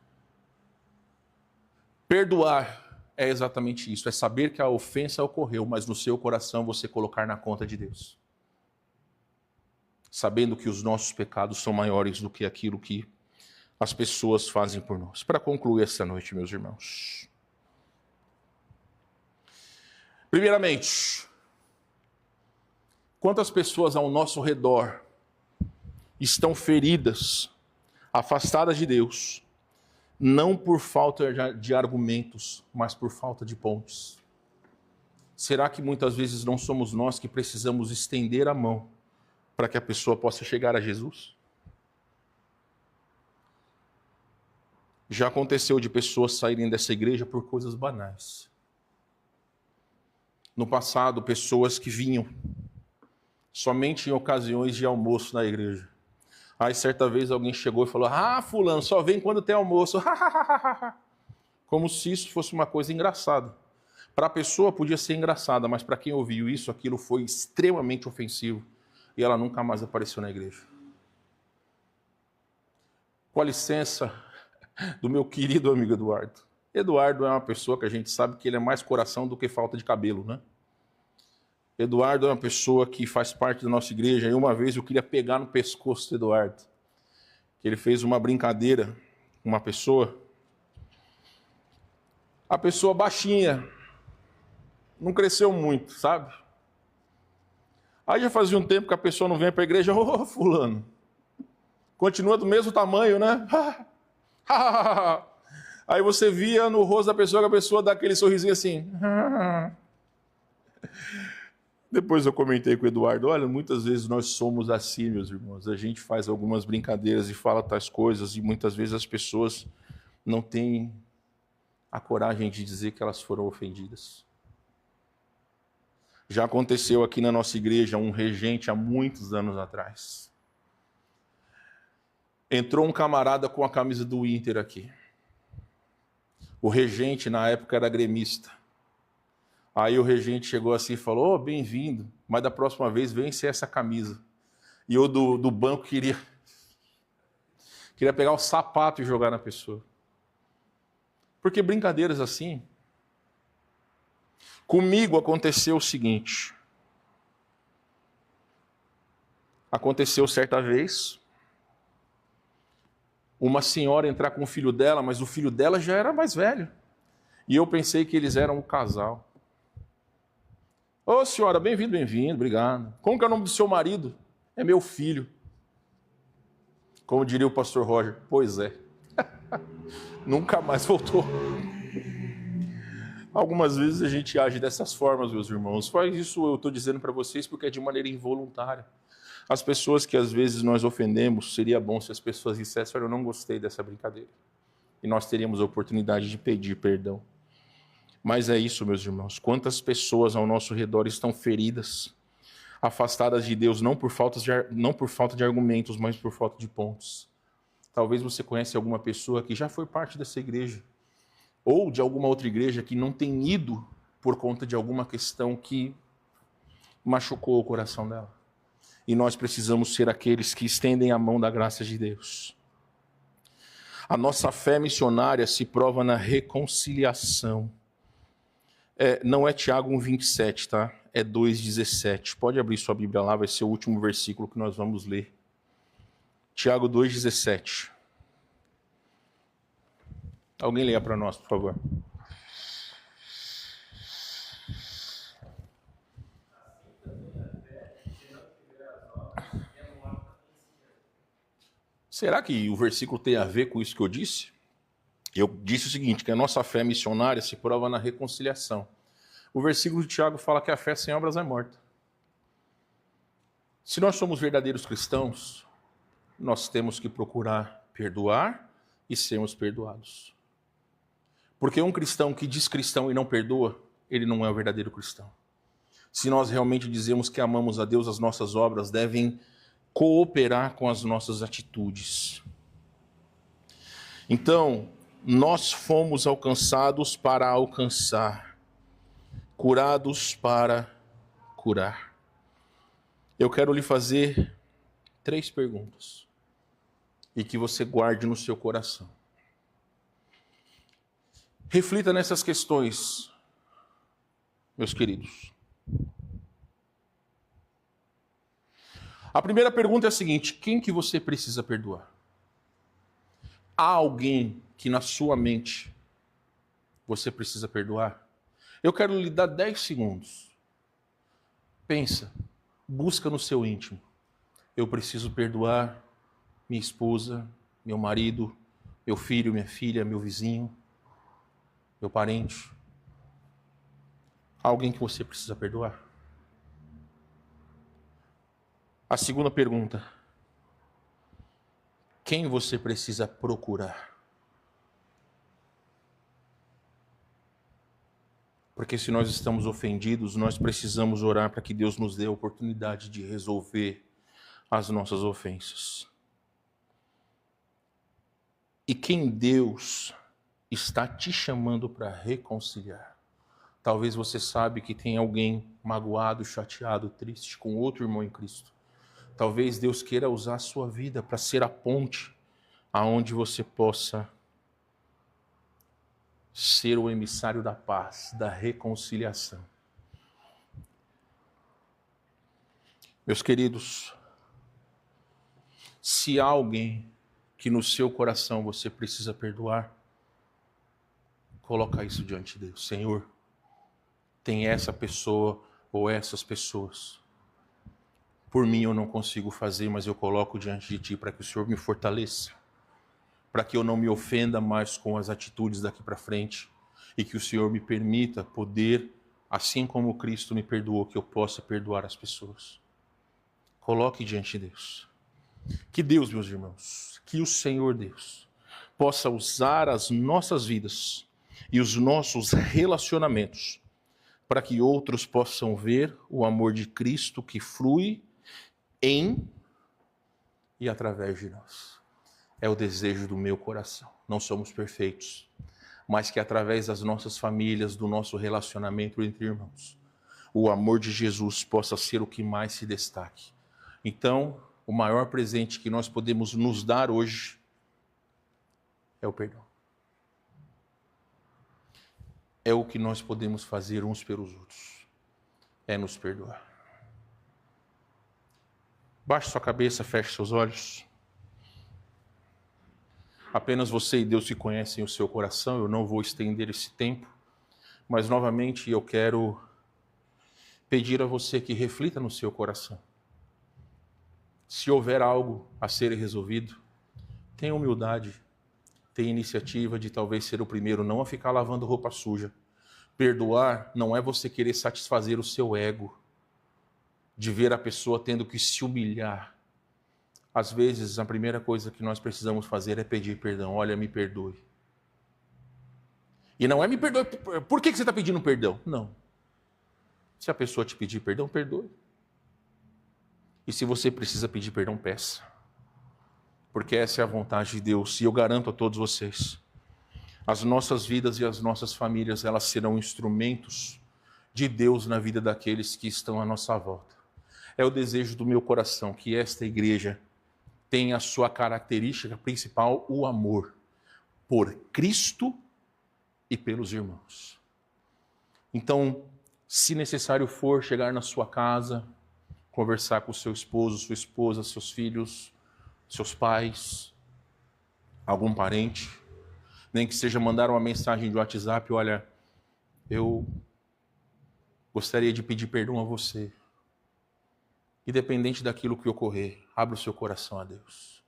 Perdoar é exatamente isso, é saber que a ofensa ocorreu, mas no seu coração você colocar na conta de Deus. Sabendo que os nossos pecados são maiores do que aquilo que as pessoas fazem por nós. Para concluir essa noite, meus irmãos. Primeiramente, quantas pessoas ao nosso redor estão feridas, afastadas de Deus, não por falta de argumentos, mas por falta de pontes? Será que muitas vezes não somos nós que precisamos estender a mão para que a pessoa possa chegar a Jesus? Já aconteceu de pessoas saírem dessa igreja por coisas banais. No passado, pessoas que vinham somente em ocasiões de almoço na igreja. Aí, certa vez, alguém chegou e falou: "Ah, fulano, só vem quando tem almoço." Como se isso fosse uma coisa engraçada. Para a pessoa podia ser engraçada, mas para quem ouviu isso, aquilo foi extremamente ofensivo. E ela nunca mais apareceu na igreja. Com a licença do meu querido amigo Eduardo. Eduardo é uma pessoa que a gente sabe que ele é mais coração do que falta de cabelo, né? Eduardo é uma pessoa que faz parte da nossa igreja, e uma vez eu queria pegar no pescoço do Eduardo. Ele fez uma brincadeira com uma pessoa. A pessoa baixinha, não cresceu muito, sabe? Aí já fazia um tempo que a pessoa não vem para a igreja. "Ô, fulano, continua do mesmo tamanho, né?" Aí você via no rosto da pessoa que a pessoa dá aquele sorrisinho assim. Depois eu comentei com o Eduardo: olha, muitas vezes nós somos assim, meus irmãos. A gente faz algumas brincadeiras e fala tais coisas, e muitas vezes as pessoas não têm a coragem de dizer que elas foram ofendidas. Já aconteceu aqui na nossa igreja, um regente há muitos anos atrás. Entrou um camarada com a camisa do Inter aqui. O regente, na época, era gremista. Aí o regente chegou assim e falou: "Ô, bem-vindo, mas da próxima vez vem sem essa camisa." E eu do banco queria pegar o sapato e jogar na pessoa. Porque brincadeiras assim. Comigo aconteceu o seguinte. Aconteceu certa vez uma senhora entrar com o filho dela, mas o filho dela já era mais velho. E eu pensei que eles eram um casal. "Ô, senhora, bem-vindo, obrigado. Como que é o nome do seu marido?" "É meu filho." Como diria o pastor Roger: "Pois é." Nunca mais voltou. Algumas vezes a gente age dessas formas, meus irmãos. Faz isso, eu estou dizendo para vocês, porque é de maneira involuntária. As pessoas que às vezes nós ofendemos, seria bom se as pessoas dissessem: "Olha, eu não gostei dessa brincadeira." E nós teríamos a oportunidade de pedir perdão. Mas é isso, meus irmãos. Quantas pessoas ao nosso redor estão feridas, afastadas de Deus, não por falta de argumentos, mas por falta de pontos. Talvez você conheça alguma pessoa que já foi parte dessa igreja, ou de alguma outra igreja que não tem ido por conta de alguma questão que machucou o coração dela. E nós precisamos ser aqueles que estendem a mão da graça de Deus. A nossa fé missionária se prova na reconciliação. Não é Tiago 1,27, tá? É 2,17. Pode abrir sua Bíblia lá, vai ser o último versículo que nós vamos ler. Tiago 2,17. Alguém leia para nós, por favor. Será que o versículo tem a ver com isso que eu disse? Eu disse o seguinte, que a nossa fé missionária se prova na reconciliação. O versículo de Tiago fala que a fé sem obras é morta. Se nós somos verdadeiros cristãos, nós temos que procurar perdoar e sermos perdoados. Porque um cristão que diz cristão e não perdoa, ele não é o verdadeiro cristão. Se nós realmente dizemos que amamos a Deus, as nossas obras devem cooperar com as nossas atitudes. Então, nós fomos alcançados para alcançar, curados para curar. Eu quero lhe fazer 3 perguntas e que você guarde no seu coração. Reflita nessas questões, meus queridos. A primeira pergunta é a seguinte: quem que você precisa perdoar? Há alguém que na sua mente você precisa perdoar? Eu quero lhe dar 10 segundos. Pensa, busca no seu íntimo. Eu preciso perdoar minha esposa, meu marido, meu filho, minha filha, meu vizinho, meu parente. Há alguém que você precisa perdoar? A segunda pergunta: quem você precisa procurar? Porque se nós estamos ofendidos, nós precisamos orar para que Deus nos dê a oportunidade de resolver as nossas ofensas. E quem Deus está te chamando para reconciliar? Talvez você sabe que tem alguém magoado, chateado, triste com outro irmão em Cristo. Talvez Deus queira usar a sua vida para ser a ponte aonde você possa ser o emissário da paz, da reconciliação. Meus queridos, se há alguém que no seu coração você precisa perdoar, coloca isso diante de Deus. Senhor, tem essa pessoa ou essas pessoas. Por mim eu não consigo fazer, mas eu coloco diante de Ti para que o Senhor me fortaleça, para que eu não me ofenda mais com as atitudes daqui para frente e que o Senhor me permita poder, assim como Cristo me perdoou, que eu possa perdoar as pessoas. Coloque diante de Deus. Que Deus, meus irmãos, que o Senhor Deus possa usar as nossas vidas e os nossos relacionamentos para que outros possam ver o amor de Cristo que flui em e através de nós. É o desejo do meu coração. Não somos perfeitos, mas que através das nossas famílias, do nosso relacionamento entre irmãos, o amor de Jesus possa ser o que mais se destaque. Então, o maior presente que nós podemos nos dar hoje é o perdão. É o que nós podemos fazer uns pelos outros. É nos perdoar. Baixe sua cabeça, feche seus olhos. Apenas você e Deus se conhecem o seu coração, eu não vou estender esse tempo, mas novamente eu quero pedir a você que reflita no seu coração. Se houver algo a ser resolvido, tenha humildade, tenha iniciativa de talvez ser o primeiro, não a ficar lavando roupa suja. Perdoar não é você querer satisfazer o seu ego, de ver a pessoa tendo que se humilhar. Às vezes, a primeira coisa que nós precisamos fazer é pedir perdão. Olha, me perdoe. E não é me perdoe, por que você está pedindo perdão? Não. Se a pessoa te pedir perdão, perdoe. E se você precisa pedir perdão, peça. Porque essa é a vontade de Deus. E eu garanto a todos vocês, as nossas vidas e as nossas famílias, elas serão instrumentos de Deus na vida daqueles que estão à nossa volta. É o desejo do meu coração que esta igreja tenha a sua característica principal, o amor por Cristo e pelos irmãos. Então, se necessário for, chegar na sua casa, conversar com seu esposo, sua esposa, seus filhos, seus pais, algum parente, nem que seja mandar uma mensagem de WhatsApp: olha, eu gostaria de pedir perdão a você. Independente daquilo que ocorrer, abra o seu coração a Deus.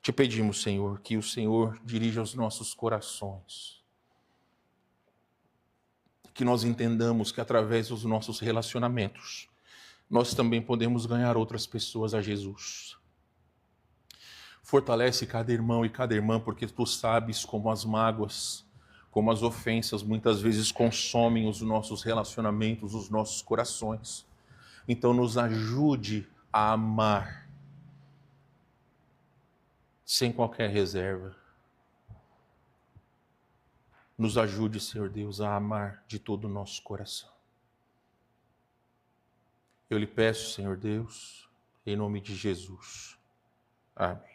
Te pedimos, Senhor, que o Senhor dirija os nossos corações. Que nós entendamos que através dos nossos relacionamentos, nós também podemos ganhar outras pessoas a Jesus. Fortalece cada irmão e cada irmã, porque Tu sabes como as mágoas, como as ofensas muitas vezes consomem os nossos relacionamentos, os nossos corações. Então nos ajude a amar sem qualquer reserva. Nos ajude, Senhor Deus, a amar de todo o nosso coração. Eu lhe peço, Senhor Deus, em nome de Jesus. Amém.